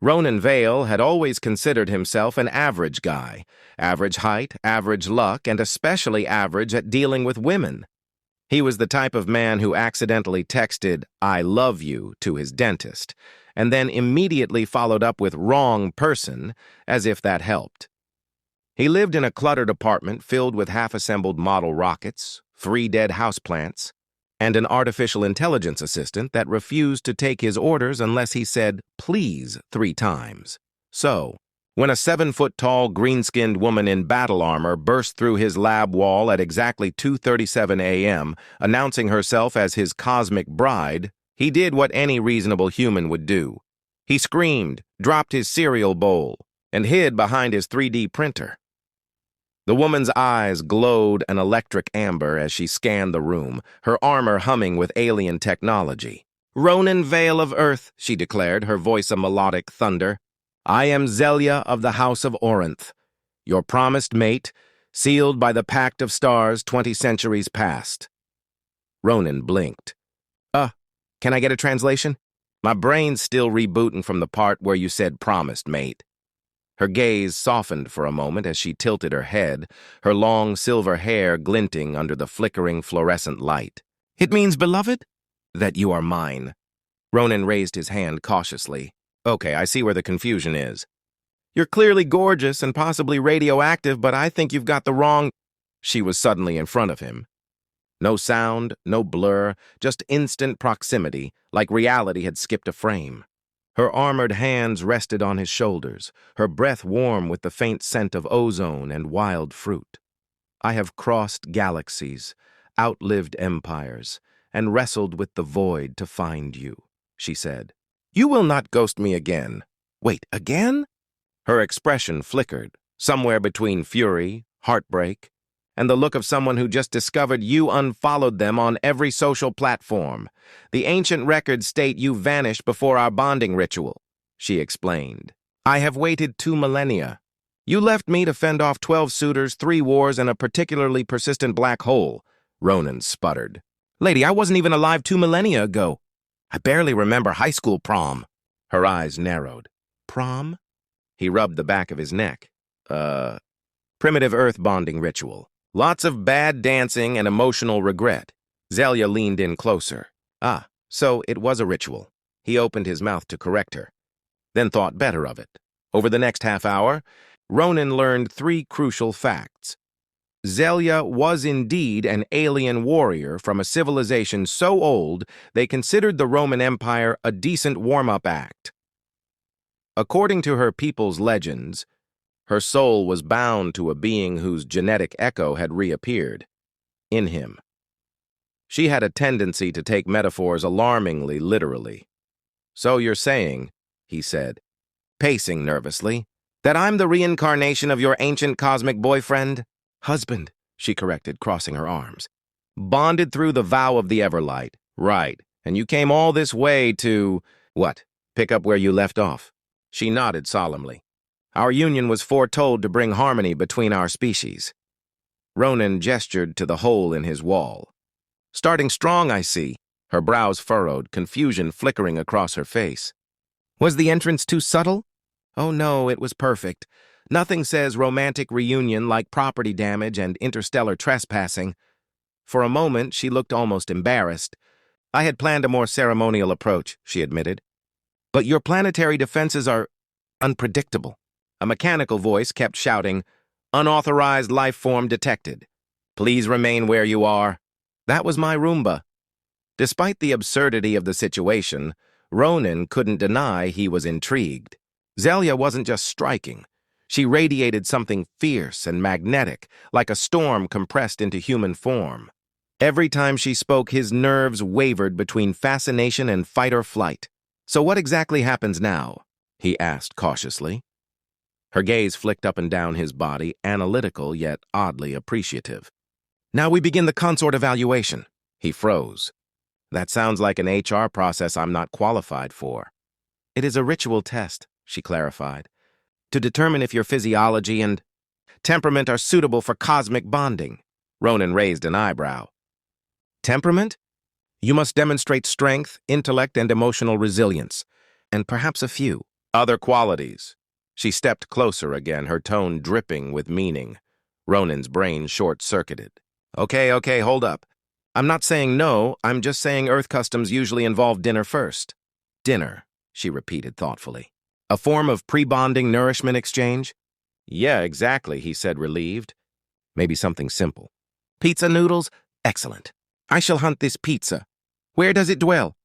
Ronan Vale had always considered himself an average guy, average height, average luck, and especially average at dealing with women. He was the type of man who accidentally texted, "I love you," to his dentist, and then immediately followed up with "wrong person," as if that helped. He lived in a cluttered apartment filled with half-assembled model rockets, 3 dead houseplants, and an artificial intelligence assistant that refused to take his orders unless he said "please" 3 times. So, when a 7-foot-tall, green-skinned woman in battle armor burst through his lab wall at exactly 2:37 a.m., announcing herself as his cosmic bride, he did what any reasonable human would do. He screamed, dropped his cereal bowl, and hid behind his 3D printer. The woman's eyes glowed an electric amber as she scanned the room, her armor humming with alien technology. "Ronan Vale of Earth," she declared, her voice a melodic thunder. "I am Zelia of the House of Orinth, your promised mate, sealed by the Pact of Stars 20 centuries past." Ronan blinked. Can I get a translation? My brain's still rebooting from the part where you said promised mate." Her gaze softened for a moment as she tilted her head, her long silver hair glinting under the flickering fluorescent light. "It means, beloved, that you are mine." Ronan raised his hand cautiously. "Okay, I see where the confusion is. You're clearly gorgeous and possibly radioactive, but I think you've got the wrong—" She was suddenly in front of him. No sound, no blur, just instant proximity, like reality had skipped a frame. Her armored hands rested on his shoulders, her breath warm with the faint scent of ozone and wild fruit. "I have crossed galaxies, outlived empires, and wrestled with the void to find you," she said. "You will not ghost me again." "Wait, again?" Her expression flickered, somewhere between fury, heartbreak, and the look of someone who just discovered you unfollowed them on every social platform. "The ancient records state you vanished before our bonding ritual," she explained. "I have waited 2 millennia. You left me to fend off 12 suitors, 3 wars, and a particularly persistent black hole," Ronan sputtered. "Lady, I wasn't even alive 2 millennia ago. I barely remember high school prom." Her eyes narrowed. "Prom?" He rubbed the back of his neck. Primitive Earth bonding ritual. Lots of bad dancing and emotional regret." Zelia leaned in closer. So it was a ritual. He opened his mouth to correct her, then thought better of it. Over the next half hour, Ronan learned 3 crucial facts. Zelia was indeed an alien warrior from a civilization so old they considered the Roman Empire a decent warm-up act. According to her people's legends, her soul was bound to a being whose genetic echo had reappeared in him. She had a tendency to take metaphors alarmingly literally. "So you're saying," he said, pacing nervously, "that I'm the reincarnation of your ancient cosmic boyfriend?" "Husband," she corrected, crossing her arms. "Bonded through the vow of the Everlight. Right. And you came all this way to, what, pick up where you left off?" She nodded solemnly. "Our union was foretold to bring harmony between our species." Ronan gestured to the hole in his wall. "Starting strong, I see." Her brows furrowed, confusion flickering across her face. "Was the entrance too subtle?" "Oh no, it was perfect. Nothing says romantic reunion like property damage and interstellar trespassing." For a moment, she looked almost embarrassed. "I had planned a more ceremonial approach," she admitted. "But your planetary defenses are unpredictable." A mechanical voice kept shouting, "Unauthorized life form detected. Please remain where you are." That was my Roomba. Despite the absurdity of the situation, Ronan couldn't deny he was intrigued. Zelia wasn't just striking. She radiated something fierce and magnetic, like a storm compressed into human form. Every time she spoke, his nerves wavered between fascination and fight or flight. "So what exactly happens now?" he asked cautiously. Her gaze flicked up and down his body, analytical yet oddly appreciative. "Now we begin the consort evaluation." He froze. "That sounds like an HR process I'm not qualified for." "It is a ritual test," she clarified, "to determine if your physiology and temperament are suitable for cosmic bonding." Ronan raised an eyebrow. "Temperament? You must demonstrate strength, intellect, and emotional resilience, and perhaps a few Other qualities. She stepped closer again, her tone dripping with meaning. Ronan's brain short-circuited. Okay, hold up. I'm not saying no, I'm just saying Earth customs usually involve dinner first. Dinner, she repeated thoughtfully. A form of pre-bonding nourishment exchange? Yeah, exactly, he said, relieved. Maybe something simple. Pizza noodles? Excellent. I shall hunt this pizza. Where does it dwell?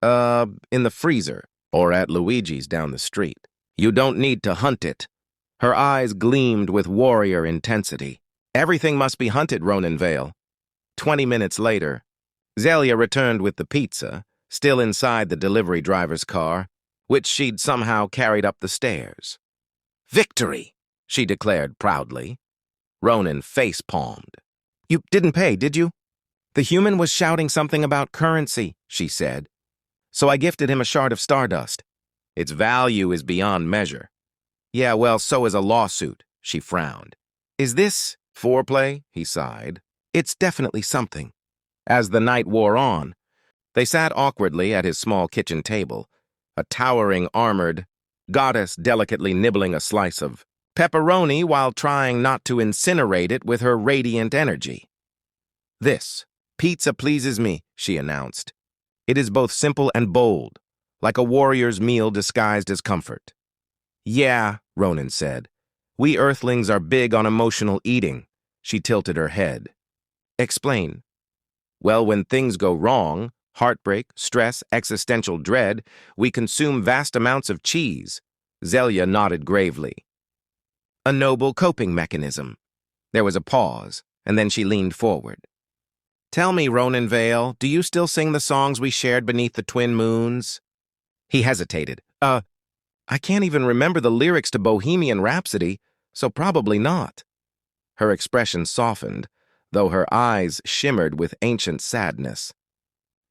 In the freezer, or at Luigi's down the street. You don't need to hunt it. Her eyes gleamed with warrior intensity. Everything must be hunted, Ronan Vale. 20 minutes later, Zelia returned with the pizza, still inside the delivery driver's car, which she'd somehow carried up the stairs. Victory, she declared proudly. Ronan face-palmed. You didn't pay, did you? The human was shouting something about currency, she said. So I gifted him a shard of stardust. Its value is beyond measure. Yeah, well, so is a lawsuit, she frowned. Is this foreplay? He sighed. It's definitely something. As the night wore on, they sat awkwardly at his small kitchen table, a towering armored goddess delicately nibbling a slice of pepperoni while trying not to incinerate it with her radiant energy. This pizza pleases me, she announced. It is both simple and bold, like a warrior's meal disguised as comfort. Yeah, Ronan said. We Earthlings are big on emotional eating. She tilted her head. Explain. Well, when things go wrong, heartbreak, stress, existential dread, we consume vast amounts of cheese. Zelia nodded gravely. A noble coping mechanism. There was a pause, and then she leaned forward. Tell me, Ronan Vale, do you still sing the songs we shared beneath the twin moons? He hesitated. I can't even remember the lyrics to Bohemian Rhapsody, so probably not. Her expression softened, though her eyes shimmered with ancient sadness.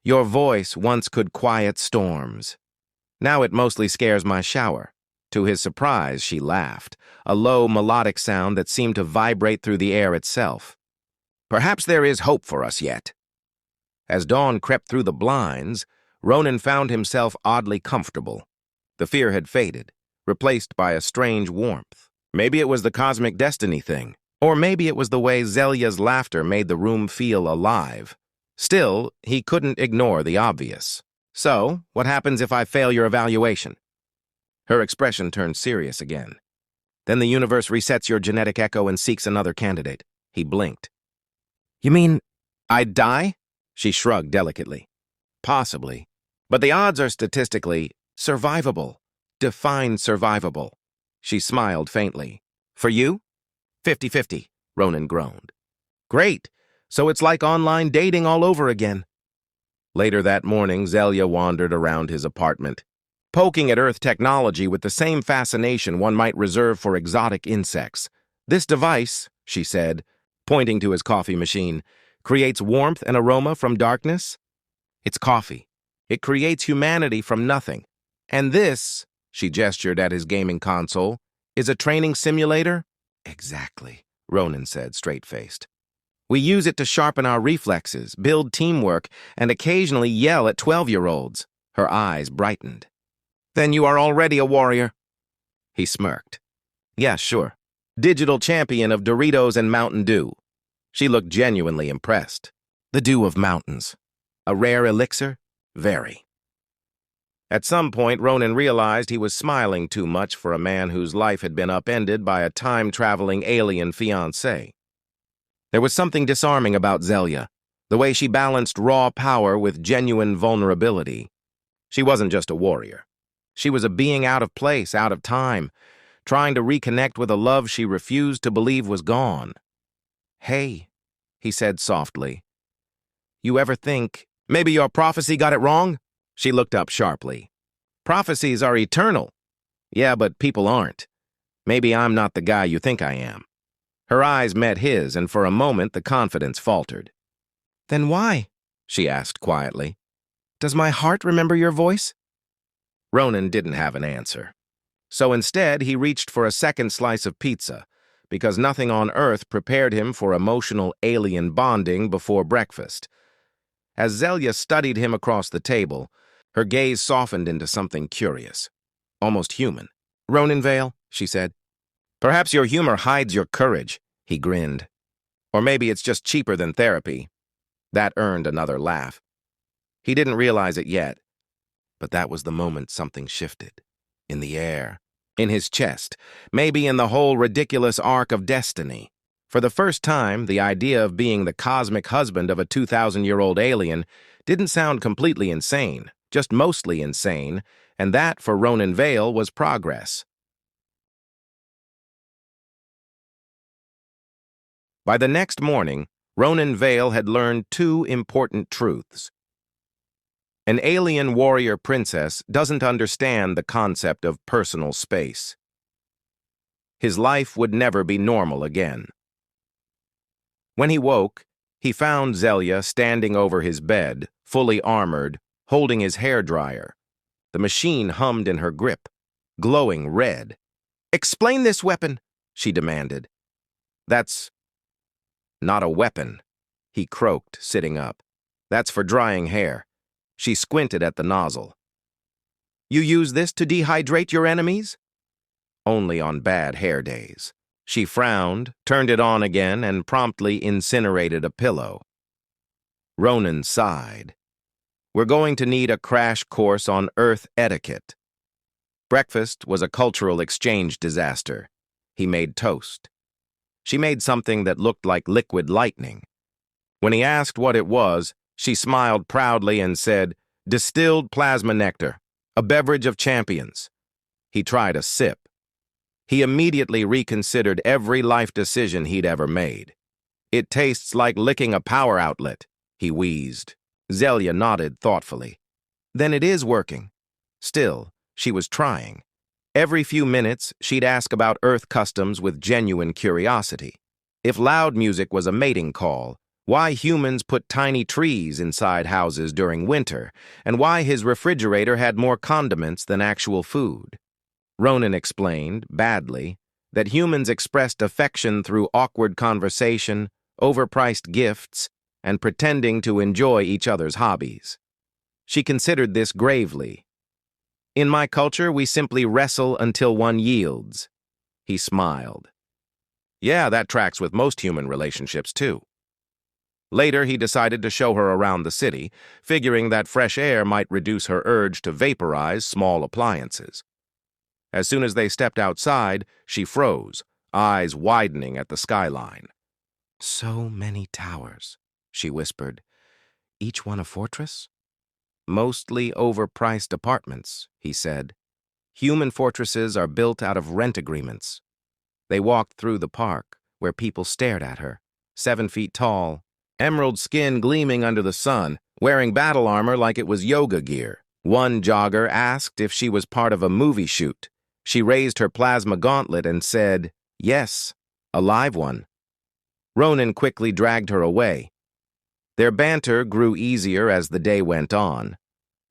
Your voice once could quiet storms. Now it mostly scares my shower. To his surprise, she laughed, a low melodic sound that seemed to vibrate through the air itself. Perhaps there is hope for us yet. As dawn crept through the blinds, Ronan found himself oddly comfortable. The fear had faded, replaced by a strange warmth. Maybe it was the cosmic destiny thing, or maybe it was the way Zelia's laughter made the room feel alive. Still, he couldn't ignore the obvious. So, what happens if I fail your evaluation? Her expression turned serious again. Then the universe resets your genetic echo and seeks another candidate. He blinked. You mean I'd die? She shrugged delicately. Possibly. But the odds are statistically survivable. Define survivable. She smiled faintly. For you? 50-50, Ronan groaned. Great. So it's like online dating all over again. Later that morning, Zelia wandered around his apartment, poking at Earth technology with the same fascination one might reserve for exotic insects. This device, she said, pointing to his coffee machine, creates warmth and aroma from darkness. It's coffee. It creates humanity from nothing. And this, she gestured at his gaming console, is a training simulator? Exactly, Ronan said, straight-faced. We use it to sharpen our reflexes, build teamwork, and occasionally yell at 12-year-olds. Her eyes brightened. Then you are already a warrior. He smirked. Yeah, sure. Digital champion of Doritos and Mountain Dew. She looked genuinely impressed. The dew of mountains. A rare elixir? Very. At some point, Ronan realized he was smiling too much for a man whose life had been upended by a time-traveling alien fiancé. There was something disarming about Zelia, the way she balanced raw power with genuine vulnerability. She wasn't just a warrior. She was a being out of place, out of time, trying to reconnect with a love she refused to believe was gone. Hey, he said softly. You ever think, maybe your prophecy got it wrong? She looked up sharply. Prophecies are eternal. Yeah, but people aren't. Maybe I'm not the guy you think I am. Her eyes met his, and for a moment the confidence faltered. Then why? She asked quietly. Does my heart remember your voice? Ronan didn't have an answer. So instead, he reached for a second slice of pizza, because nothing on Earth prepared him for emotional alien bonding before breakfast. As Zelia studied him across the table, her gaze softened into something curious. almost human. "Ronan Vale," she said. "Perhaps your humor hides your courage," he grinned. "Or maybe it's just cheaper than therapy." That earned another laugh. He didn't realize it yet, but that was the moment something shifted. In the air, in his chest, maybe in the whole ridiculous arc of destiny. For the first time, the idea of being the cosmic husband of a 2,000-year-old alien didn't sound completely insane, just mostly insane, and that, for Ronan Vale, was progress. By the next morning, Ronan Vale had learned two important truths. An alien warrior princess doesn't understand the concept of personal space. His life would never be normal again. When he woke, he found Zelia standing over his bed, fully armored, holding his hairdryer. The machine hummed in her grip, glowing red. "Explain this weapon," she demanded. "That's not a weapon," he croaked, sitting up. "That's for drying hair." She squinted at the nozzle. "You use this to dehydrate your enemies?" "Only on bad hair days." She frowned, turned it on again, and promptly incinerated a pillow. Ronan sighed. "We're going to need a crash course on Earth etiquette." Breakfast was a cultural exchange disaster. He made toast. She made something that looked like liquid lightning. When he asked what it was, she smiled proudly and said, "Distilled plasma nectar, a beverage of champions." He tried a sip. He immediately reconsidered every life decision he'd ever made. "It tastes like licking a power outlet," he wheezed. Zelia nodded thoughtfully. "Then it is working." Still, she was trying. Every few minutes, she'd ask about Earth customs with genuine curiosity. If loud music was a mating call, why humans put tiny trees inside houses during winter, and why his refrigerator had more condiments than actual food. Ronan explained, badly, that humans expressed affection through awkward conversation, overpriced gifts, and pretending to enjoy each other's hobbies. She considered this gravely. "In my culture, we simply wrestle until one yields." He smiled. "Yeah, that tracks with most human relationships, too." Later, he decided to show her around the city, figuring that fresh air might reduce her urge to vaporize small appliances. As soon as they stepped outside, she froze, eyes widening at the skyline. "So many towers," she whispered. "Each one a fortress?" "Mostly overpriced apartments," he said. "Human fortresses are built out of rent agreements." They walked through the park, where people stared at her, 7 feet tall, emerald skin gleaming under the sun, wearing battle armor like it was yoga gear. One jogger asked if she was part of a movie shoot. She raised her plasma gauntlet and said, "Yes, a live one." Ronan quickly dragged her away. Their banter grew easier as the day went on.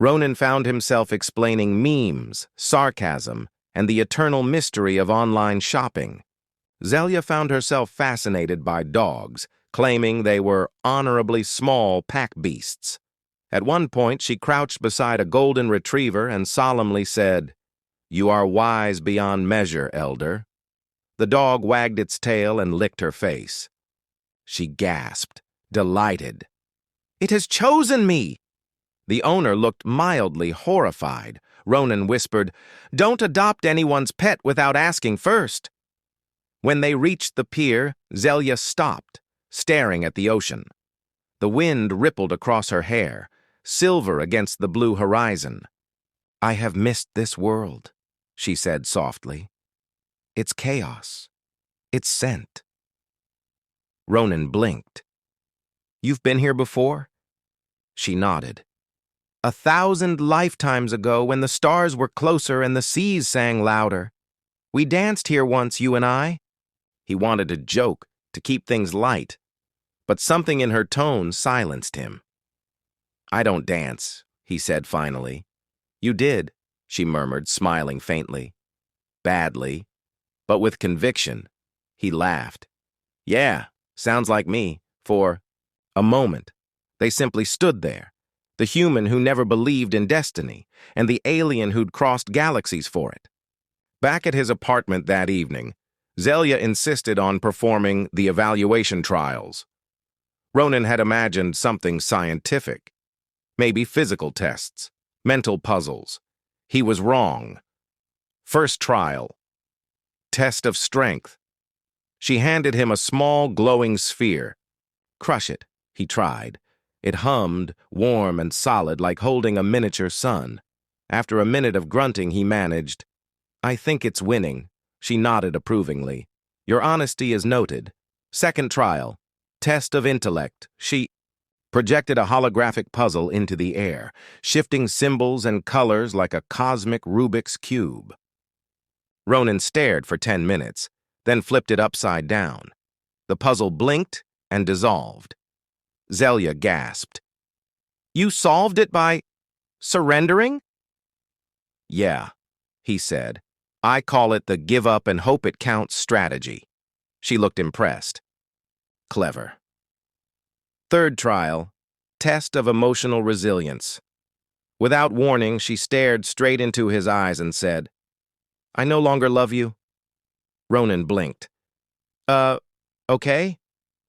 Ronan found himself explaining memes, sarcasm, and the eternal mystery of online shopping. Zelia found herself fascinated by dogs, claiming they were honorably small pack beasts. At one point, she crouched beside a golden retriever and solemnly said, "You are wise beyond measure, elder." The dog wagged its tail and licked her face. She gasped, delighted. "It has chosen me!" The owner looked mildly horrified. Ronan whispered, "Don't adopt anyone's pet without asking first." When they reached the pier, Zelia stopped, staring at the ocean. The wind rippled across her hair, silver against the blue horizon. "I have missed this world," she said softly. "It's chaos. It's scent." Ronan blinked. "You've been here before?" She nodded. 1,000 lifetimes ago, when the stars were closer and the seas sang louder. We danced here once, you and I." He wanted to joke, to keep things light, but something in her tone silenced him. "I don't dance," he said finally. "You did," she murmured, smiling faintly. "Badly, but with conviction." He laughed. "Yeah, sounds like me." For a moment, they simply stood there, the human who never believed in destiny, and the alien who'd crossed galaxies for it. Back at his apartment that evening, Zelia insisted on performing the evaluation trials. Ronan had imagined something scientific, maybe physical tests, mental puzzles. He was wrong. First trial. Test of strength. She handed him a small, glowing sphere. Crush it, he tried. It hummed, warm and solid, like holding a miniature sun. After a minute of grunting, he managed, "I think it's winning." She nodded approvingly. "Your honesty is noted." Second trial. Test of intellect. She projected a holographic puzzle into the air, shifting symbols and colors like a cosmic Rubik's Cube. Ronan stared for 10 minutes, then flipped it upside down. The puzzle blinked and dissolved. Zelia gasped. "You solved it by surrendering?" "Yeah," he said. "I call it the give up and hope it counts strategy." She looked impressed. Clever. Third trial. Test of emotional resilience. Without warning, she stared straight into his eyes and said, "I no longer love you." Ronan blinked. Okay?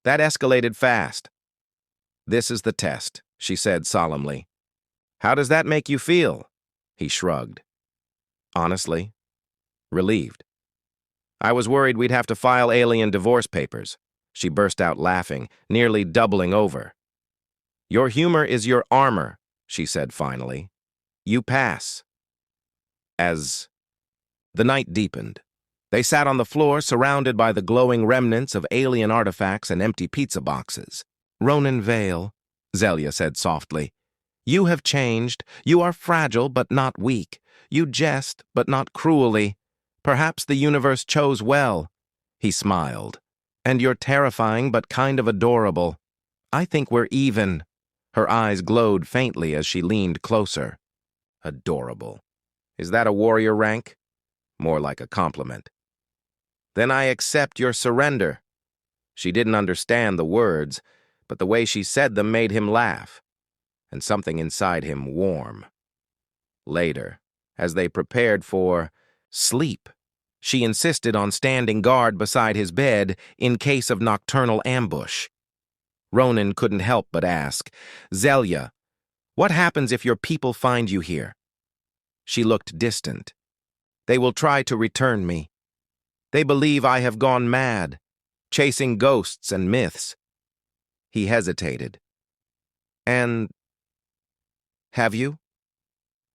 That escalated fast." "This is the test," she said solemnly. "How does that make you feel?" He shrugged. "Honestly, relieved. I was worried we'd have to file alien divorce papers." She burst out laughing, nearly doubling over. "Your humor is your armor," she said finally. "You pass." As the night deepened, they sat on the floor surrounded by the glowing remnants of alien artifacts and empty pizza boxes. "Ronan Vale," Zelia said softly, "you have changed. You are fragile but not weak. You jest but not cruelly. Perhaps the universe chose well." He smiled. "And you're terrifying but kind of adorable. I think we're even." Her eyes glowed faintly as she leaned closer. Adorable. Is that a warrior rank? More like a compliment. "Then I accept your surrender." She didn't understand the words, but the way she said them made him laugh, and something inside him warm. Later, as they prepared for sleep, she insisted on standing guard beside his bed in case of nocturnal ambush. Ronan couldn't help but ask, "Zelia, what happens if your people find you here?" She looked distant. "They will try to return me. They believe I have gone mad, chasing ghosts and myths." He hesitated. "And have you?"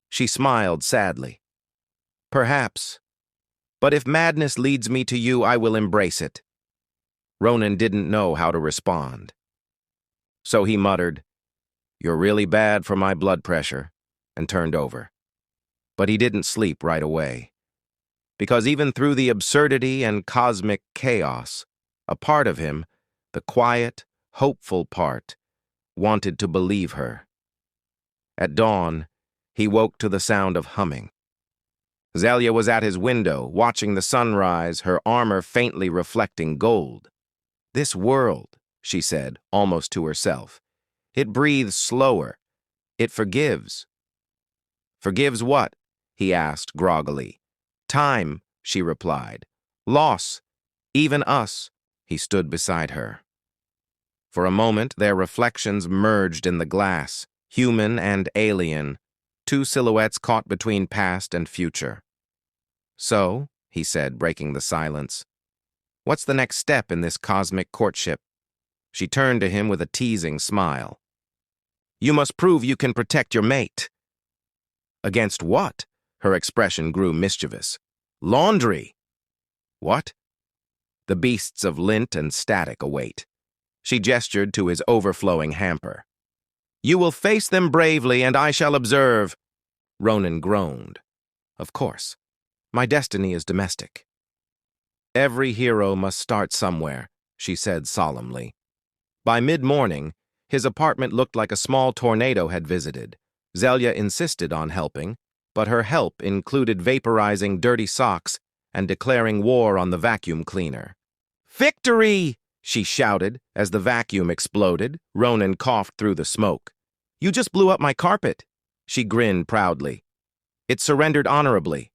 She smiled sadly. "Perhaps. But if madness leads me to you, I will embrace it." Ronan didn't know how to respond. So he muttered, "You're really bad for my blood pressure," and turned over. But he didn't sleep right away. Because even through the absurdity and cosmic chaos, a part of him, the quiet, hopeful part, wanted to believe her. At dawn, he woke to the sound of humming. Zelia was at his window, watching the sunrise, her armor faintly reflecting gold. "This world," she said, almost to herself. "It breathes slower. It forgives." "Forgives what?" he asked groggily. "Time," she replied. "Loss. Even us." He stood beside her. For a moment, their reflections merged in the glass, human and alien, two silhouettes caught between past and future. "So," he said, breaking the silence, "what's the next step in this cosmic courtship?" She turned to him with a teasing smile. "You must prove you can protect your mate." "Against what?" Her expression grew mischievous. "Laundry." "What?" "The beasts of lint and static await." She gestured to his overflowing hamper. "You will face them bravely, and I shall observe." Ronan groaned. "Of course. My destiny is domestic." "Every hero must start somewhere," she said solemnly. By mid-morning, his apartment looked like a small tornado had visited. Zelia insisted on helping, but her help included vaporizing dirty socks and declaring war on the vacuum cleaner. "Victory!" she shouted as the vacuum exploded. Ronan coughed through the smoke. You just blew up my carpet. She grinned proudly. It surrendered honorably.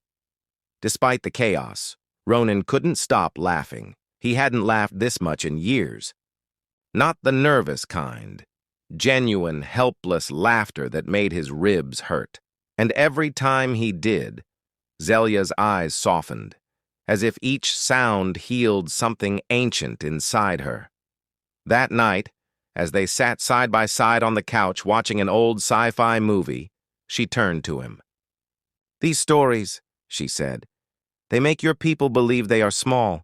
Despite the chaos, Ronan couldn't stop laughing. He hadn't laughed this much in years. Not the nervous kind. Genuine, helpless laughter that made his ribs hurt. And every time he did, Zelia's eyes softened, as if each sound healed something ancient inside her. That night, as they sat side by side on the couch watching an old sci-fi movie, she turned to him. "These stories," she said, "they make your people believe they are small.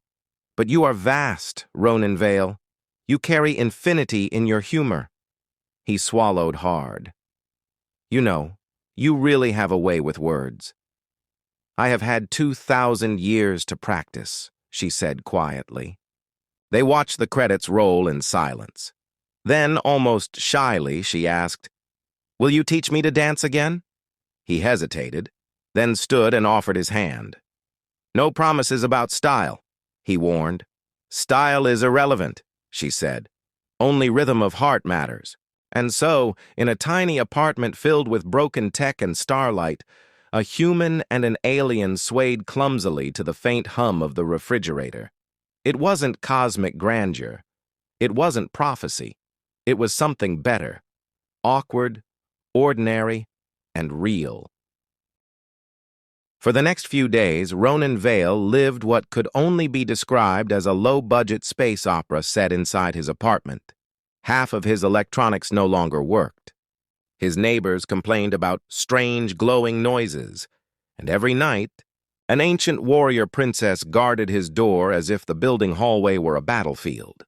But you are vast, Ronan Vale. You carry infinity in your humor." He swallowed hard. "You know, you really have a way with words." "I have had 2,000 years to practice," she said quietly. They watched the credits roll in silence. Then, almost shyly, she asked, "Will you teach me to dance again?" He hesitated, then stood and offered his hand. "No promises about style," he warned. "Style is irrelevant," she said. "Only rhythm of heart matters." And so, in a tiny apartment filled with broken tech and starlight, a human and an alien swayed clumsily to the faint hum of the refrigerator. It wasn't cosmic grandeur. It wasn't prophecy. It was something better. Awkward, ordinary, and real. For the next few days, Ronan Vale lived what could only be described as a low-budget space opera set inside his apartment. Half of his electronics no longer worked. His neighbors complained about strange, glowing noises, and every night, an ancient warrior princess guarded his door as if the building hallway were a battlefield.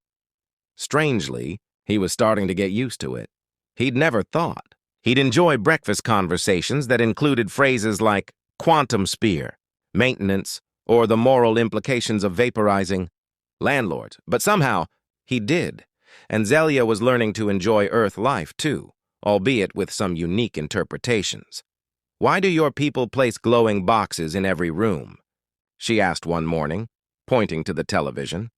Strangely, he was starting to get used to it. He'd never thought. He'd enjoy breakfast conversations that included phrases like quantum spear, maintenance, or the moral implications of vaporizing landlords. But somehow, he did. And Zelia was learning to enjoy Earth life, too, albeit with some unique interpretations. "Why do your people place glowing boxes in every room?" she asked one morning, pointing to the television.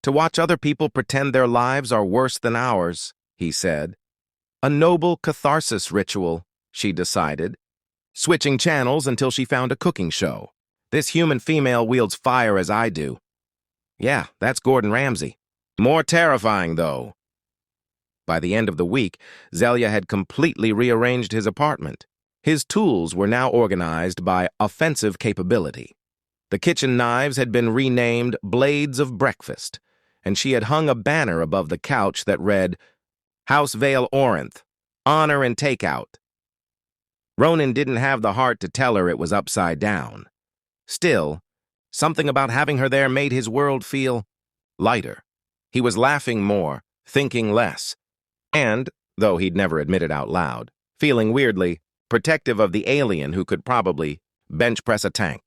"To watch other people pretend their lives are worse than ours," he said. "A noble catharsis ritual," she decided, switching channels until she found a cooking show. "This human female wields fire as I do." "Yeah, that's Gordon Ramsay. More terrifying, though." By the end of the week, Zelia had completely rearranged his apartment. His tools were now organized by offensive capability. The kitchen knives had been renamed Blades of Breakfast, and she had hung a banner above the couch that read, "House Vale Orinth, Honor and Takeout." Ronan didn't have the heart to tell her it was upside down. Still, something about having her there made his world feel lighter. He was laughing more, thinking less, and, though he'd never admit it out loud, feeling weirdly protective of the alien who could probably bench press a tank.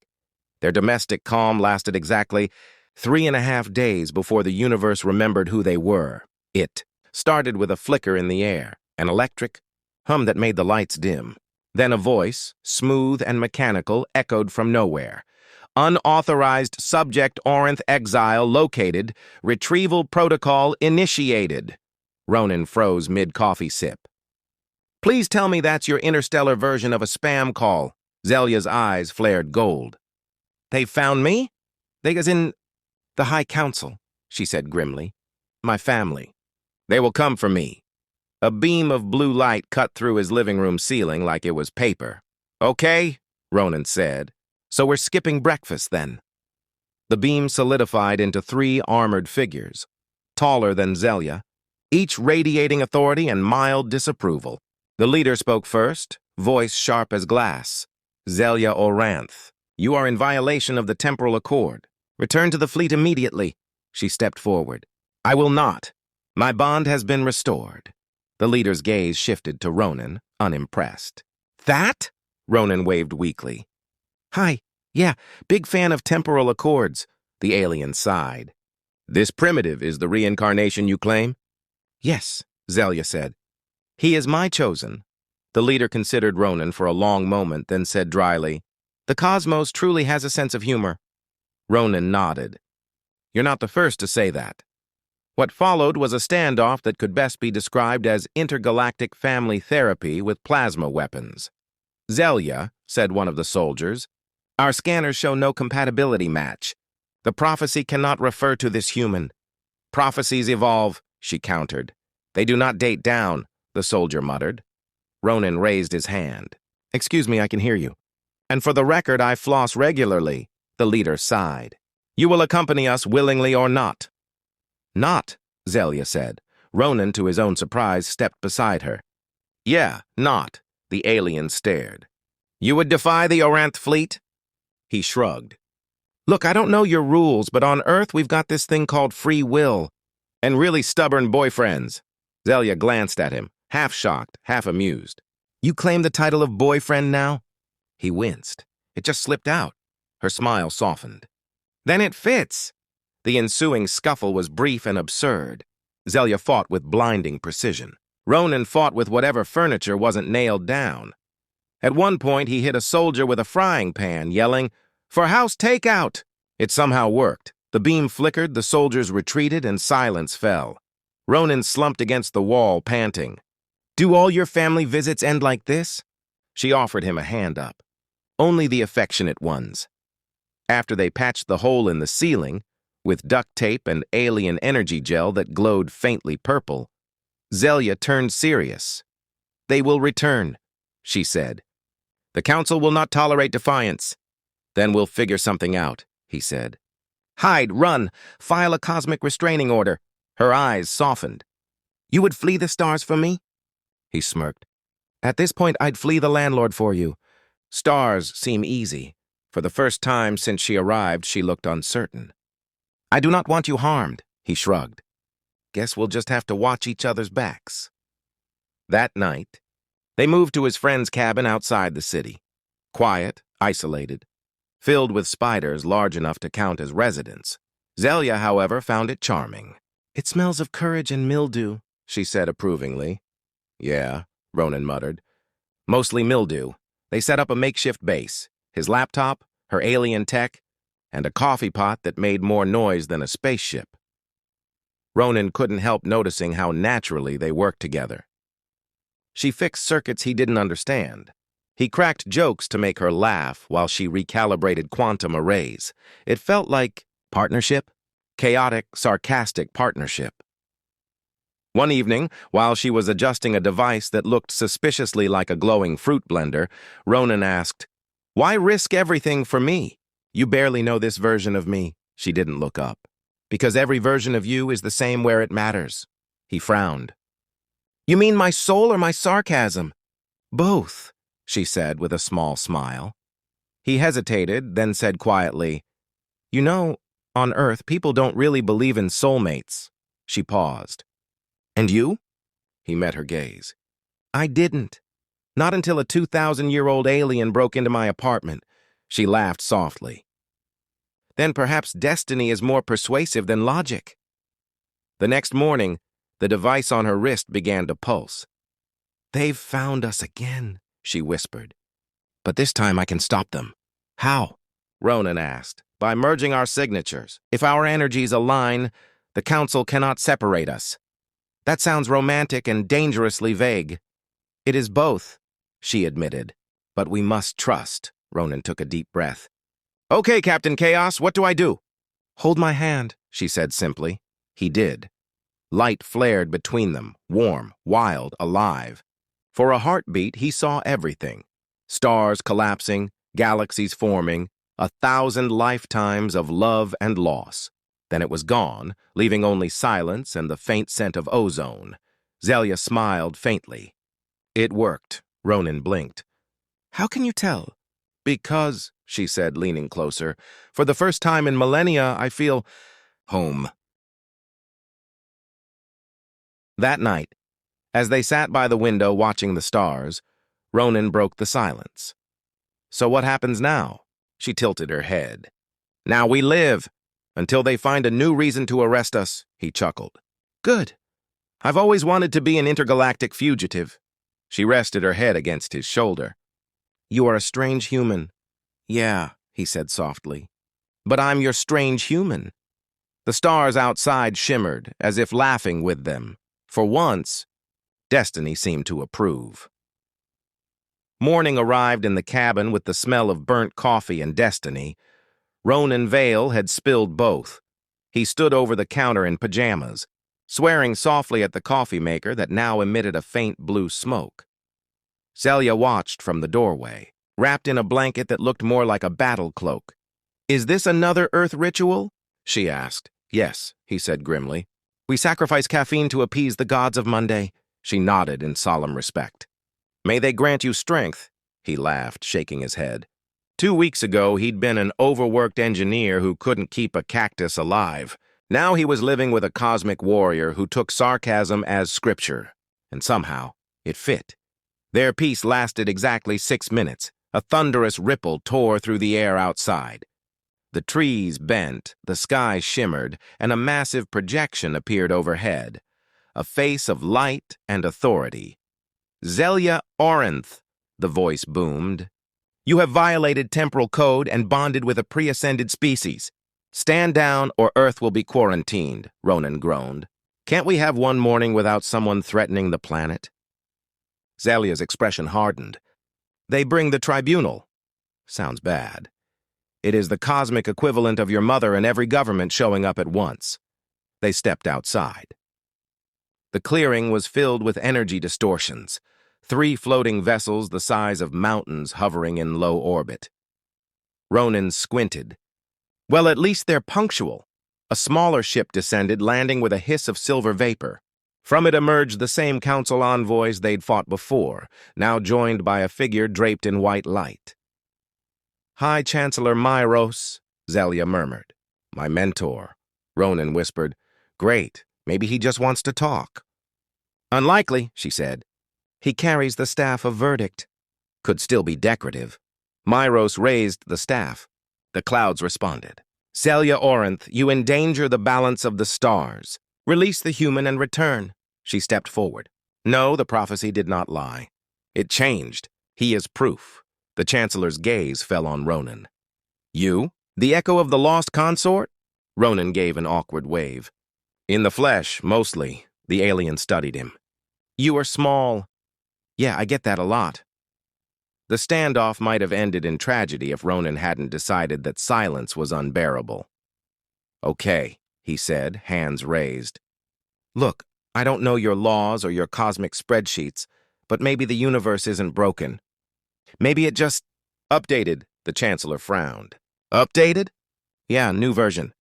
Their domestic calm lasted exactly 3.5 days before the universe remembered who they were. It started with a flicker in the air, an electric hum that made the lights dim. Then a voice, smooth and mechanical, echoed from nowhere. "Unauthorized subject Orinth exile located. Retrieval protocol initiated." Ronan froze mid-coffee sip. "Please tell me that's your interstellar version of a spam call." Zelia's eyes flared gold. "They found me?" "They as in the High Council," she said grimly. "My family. They will come for me." A beam of blue light cut through his living room ceiling like it was paper. "Okay," Ronan said. "So we're skipping breakfast, then." The beam solidified into 3 armored figures, taller than Zelia, each radiating authority and mild disapproval. The leader spoke first, voice sharp as glass. "Zelia Oranth, you are in violation of the temporal accord. Return to the fleet immediately." She stepped forward. "I will not. My bond has been restored." The leader's gaze shifted to Ronan, unimpressed. "That?" Ronan waved weakly. "Hi. Yeah, big fan of temporal accords." The alien sighed. "This primitive is the reincarnation you claim?" "Yes," Zelia said. "He is my chosen." The leader considered Ronan for a long moment, then said dryly, "The cosmos truly has a sense of humor." Ronan nodded. "You're not the first to say that." What followed was a standoff that could best be described as intergalactic family therapy with plasma weapons. "Zelia," said one of the soldiers, "our scanners show no compatibility match. The prophecy cannot refer to this human." "Prophecies evolve," she countered. "They do not date down," the soldier muttered. Ronan raised his hand. "Excuse me, I can hear you. And for the record, I floss regularly," the leader sighed. "You will accompany us willingly or not?" "Not," Zelia said. Ronan, to his own surprise, stepped beside her. "Yeah, not." The alien stared. "You would defy the Oranth fleet?" He shrugged. "Look, I don't know your rules, but on Earth we've got this thing called free will. And really stubborn boyfriends." Zelia glanced at him, half shocked, half amused. "You claim the title of boyfriend now?" He winced. It just slipped out. Her smile softened. "Then it fits." The ensuing scuffle was brief and absurd. Zelia fought with blinding precision. Ronan fought with whatever furniture wasn't nailed down. At one point, he hit a soldier with a frying pan, yelling, "For house takeout!" It somehow worked. The beam flickered, the soldiers retreated, and silence fell. Ronan slumped against the wall, panting. "Do all your family visits end like this?" She offered him a hand up. "Only the affectionate ones." After they patched the hole in the ceiling, with duct tape and alien energy gel that glowed faintly purple, Zelia turned serious. "They will return," she said. "The Council will not tolerate defiance." "Then we'll figure something out," he said. "Hide, run, file a cosmic restraining order." Her eyes softened. "You would flee the stars for me?" He smirked. "At this point, I'd flee the landlord for you. Stars seem easy." For the first time since she arrived, she looked uncertain. "I do not want you harmed," he shrugged. "Guess we'll just have to watch each other's backs." That night, they moved to his friend's cabin outside the city. Quiet, isolated, filled with spiders large enough to count as residents. Zelia, however, found it charming. "It smells of courage and mildew," she said approvingly. "Yeah," Ronan muttered. "Mostly mildew." They set up a makeshift base, his laptop, her alien tech, and a coffee pot that made more noise than a spaceship. Ronan couldn't help noticing how naturally they worked together. She fixed circuits he didn't understand. He cracked jokes to make her laugh while she recalibrated quantum arrays. It felt like partnership, chaotic, sarcastic partnership. One evening, while she was adjusting a device that looked suspiciously like a glowing fruit blender, Ronan asked, "Why risk everything for me? You barely know this version of me." She didn't look up. "Because every version of you is the same where it matters." He frowned. "You mean my soul or my sarcasm?" "Both," she said with a small smile. He hesitated, then said quietly, "You know, on Earth, people don't really believe in soulmates." She paused. "And you?" He met her gaze. "I didn't. Not until a 2,000-year-old alien broke into my apartment." She laughed softly. "Then perhaps destiny is more persuasive than logic." The next morning, the device on her wrist began to pulse. "They've found us again," she whispered. "But this time I can stop them." "How?" Ronan asked. "By merging our signatures. If our energies align, the Council cannot separate us." "That sounds romantic and dangerously vague." "It is both," she admitted. "But we must trust." Ronan took a deep breath. "Okay, Captain Chaos, what do I do?" "Hold my hand," she said simply. He did. Light flared between them, warm, wild, alive. For a heartbeat, he saw everything. Stars collapsing, galaxies forming, 1,000 lifetimes of love and loss. Then it was gone, leaving only silence and the faint scent of ozone. Zelia smiled faintly. "It worked." Ronan blinked. "How can you tell?" "Because," she said, leaning closer, "for the first time in millennia, I feel home." That night, as they sat by the window watching the stars, Ronan broke the silence. "So what happens now?" She tilted her head. "Now we live, until they find a new reason to arrest us," he chuckled. "Good. I've always wanted to be an intergalactic fugitive." She rested her head against his shoulder. "You are a strange human." "Yeah," he said softly. "But I'm your strange human." The stars outside shimmered, as if laughing with them. For once, destiny seemed to approve. Morning arrived in the cabin with the smell of burnt coffee and destiny. Ronan Vale had spilled both. He stood over the counter in pajamas, swearing softly at the coffee maker that now emitted a faint blue smoke. Zelia watched from the doorway, wrapped in a blanket that looked more like a battle cloak. "Is this another Earth ritual?" she asked. "Yes," he said grimly. "We sacrifice caffeine to appease the gods of Monday." She nodded in solemn respect. "May they grant you strength," he laughed, shaking his head. 2 weeks ago, he'd been an overworked engineer who couldn't keep a cactus alive. Now he was living with a cosmic warrior who took sarcasm as scripture, and somehow it fit. Their peace lasted exactly 6 minutes. A thunderous ripple tore through the air outside. The trees bent, the sky shimmered, and a massive projection appeared overhead. A face of light and authority. "Zelia Orinth," the voice boomed. "You have violated temporal code and bonded with a pre-ascended species. Stand down or Earth will be quarantined," Ronan groaned. "Can't we have one morning without someone threatening the planet?" Zelia's expression hardened. "They bring the tribunal." Sounds bad. "It is the cosmic equivalent of your mother and every government showing up at once." They stepped outside. The clearing was filled with energy distortions. 3 floating vessels the size of mountains hovering in low orbit. Ronan squinted. "Well, at least they're punctual." A smaller ship descended, landing with a hiss of silver vapor. From it emerged the same council envoys they'd fought before, now joined by a figure draped in white light. "High Chancellor Myros," Zelia murmured. "My mentor," Ronan whispered. "Great. Maybe he just wants to talk." "Unlikely," she said. "He carries the staff of verdict." Could still be decorative. Myros raised the staff. The clouds responded. "Zelia Orinth, you endanger the balance of the stars. Release the human and return." She stepped forward. No, the prophecy did not lie. It changed. He is proof. The Chancellor's gaze fell on Ronan. "You? The echo of the lost consort?" Ronan gave an awkward wave. "In the flesh, mostly." The alien studied him. "You are small." "Yeah, I get that a lot." The standoff might have ended in tragedy if Ronan hadn't decided that silence was unbearable. "Okay," he said, hands raised. "Look, I don't know your laws or your cosmic spreadsheets, but maybe the universe isn't broken. Maybe it just—" "Updated," the Chancellor frowned. "Updated?" "Yeah, new version.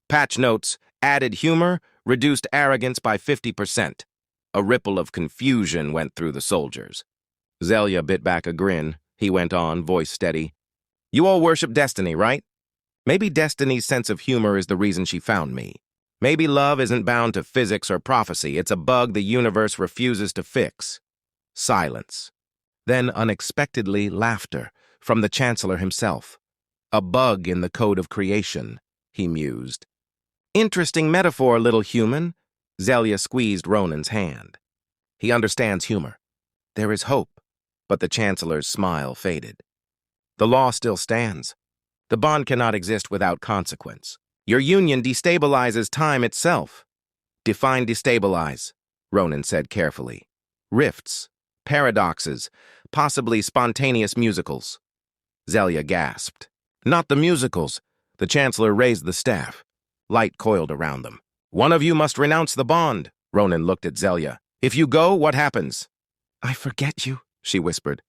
Patch notes, added humor, reduced arrogance by 50%. A ripple of confusion went through the soldiers. Zelia bit back a grin. He went on, voice steady. "You all worship destiny, right? Maybe destiny's sense of humor is the reason she found me. Maybe love isn't bound to physics or prophecy. It's a bug the universe refuses to fix." Silence. Then, unexpectedly, laughter from the Chancellor himself. "A bug in the code of creation," he mused. "Interesting metaphor, little human." Zelia squeezed Ronan's hand. "He understands humor. There is hope." But the Chancellor's smile faded. "The law still stands. The bond cannot exist without consequence. Your union destabilizes time itself." "Define destabilize," Ronan said carefully. "Rifts, paradoxes, possibly spontaneous musicals." Zelia gasped. "Not the musicals." The Chancellor raised the staff. Light coiled around them. "One of you must renounce the bond." Ronan looked at Zelia. "If you go, what happens?" "I forget you," she whispered.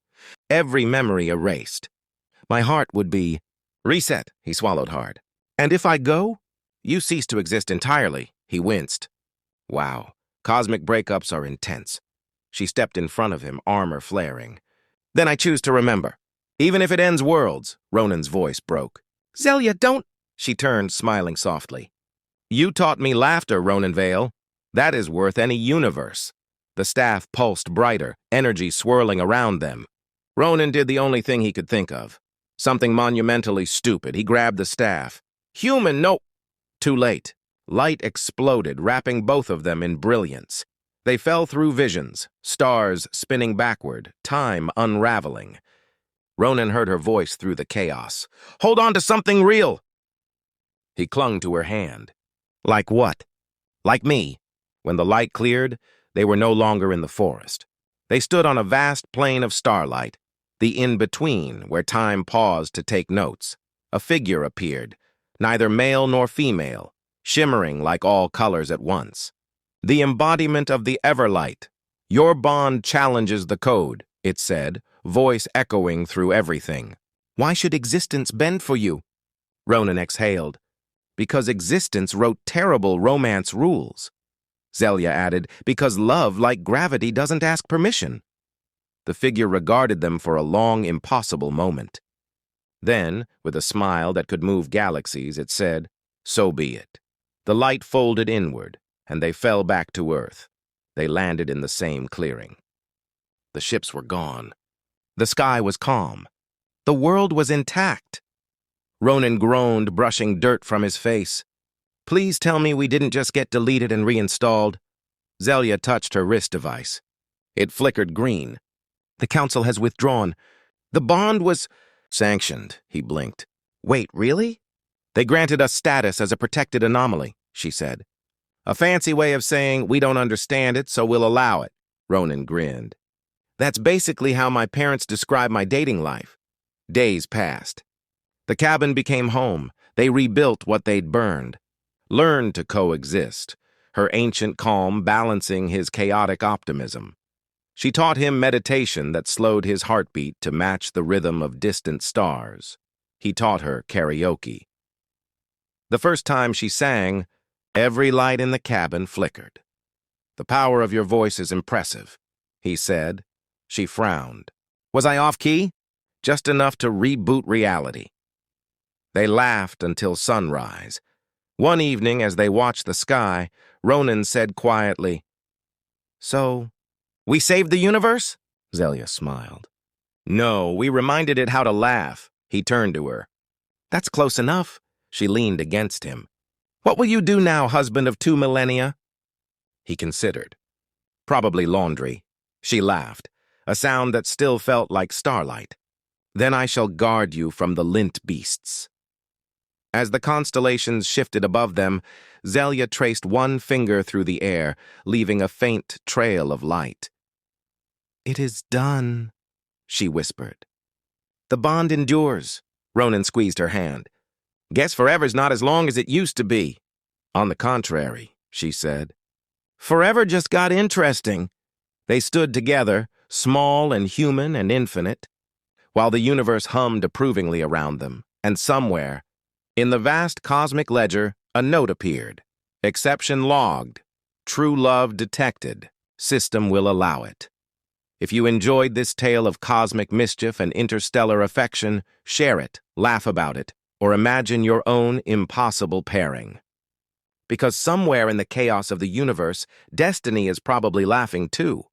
"Every memory erased. My heart would be—" "Reset," he swallowed hard. "And if I go?" "You cease to exist entirely." He winced. Wow, cosmic breakups are intense. She stepped in front of him, armor flaring. "Then I choose to remember. Even if it ends worlds." Ronan's voice broke. "Zelia, don't—" She turned, smiling softly. "You taught me laughter, Ronan Vale. That is worth any universe." The staff pulsed brighter, energy swirling around them. Ronan did the only thing he could think of. Something monumentally stupid. He grabbed the staff. "Human, no!" Too late. Light exploded, wrapping both of them in brilliance. They fell through visions, stars spinning backward, time unraveling. Ronan heard her voice through the chaos. "Hold on to something real!" He clung to her hand. Like what? Like me. When the light cleared, they were no longer in the forest. They stood on a vast plain of starlight, the in-between where time paused to take notes. A figure appeared, neither male nor female, shimmering like all colors at once. The embodiment of the Everlight. Your bond challenges the code, it said, voice echoing through everything. Why should existence bend for you? Ronan exhaled. Because existence wrote terrible romance rules. Zelia added, because love, like gravity, doesn't ask permission. The figure regarded them for a long, impossible moment. Then, with a smile that could move galaxies, it said, so be it. The light folded inward, and they fell back to Earth. They landed in the same clearing. The ships were gone. The sky was calm. The world was intact. Ronan groaned, brushing dirt from his face. Please tell me we didn't just get deleted and reinstalled. Zelia touched her wrist device. It flickered green. The council has withdrawn. The bond was sanctioned, he blinked. Wait, really? They granted us status as a protected anomaly, she said. A fancy way of saying we don't understand it, so we'll allow it, Ronan grinned. That's basically how my parents described my dating life. Days passed. The cabin became home. They rebuilt what they'd burned. Learned to coexist, her ancient calm balancing his chaotic optimism. She taught him meditation that slowed his heartbeat to match the rhythm of distant stars. He taught her karaoke. The first time she sang, every light in the cabin flickered. The power of your voice is impressive, he said. She frowned. Was I off key? Just enough to reboot reality. They laughed until sunrise. One evening, as they watched the sky, Ronan said quietly, So, we saved the universe? Zelia smiled. No, we reminded it how to laugh. He turned to her. That's close enough. She leaned against him. What will you do now, husband of 2 millennia? He considered. Probably laundry. She laughed, a sound that still felt like starlight. Then I shall guard you from the lint beasts. As the constellations shifted above them, Zelia traced one finger through the air, leaving a faint trail of light. It is done, she whispered. The bond endures. Ronan squeezed her hand. Guess forever's not as long as it used to be. On the contrary, she said. Forever just got interesting. They stood together, small and human and infinite, while the universe hummed approvingly around them, and somewhere, in the vast cosmic ledger, a note appeared. Exception logged. True love detected. System will allow it. If you enjoyed this tale of cosmic mischief and interstellar affection, share it, laugh about it, or imagine your own impossible pairing. Because somewhere in the chaos of the universe, destiny is probably laughing too.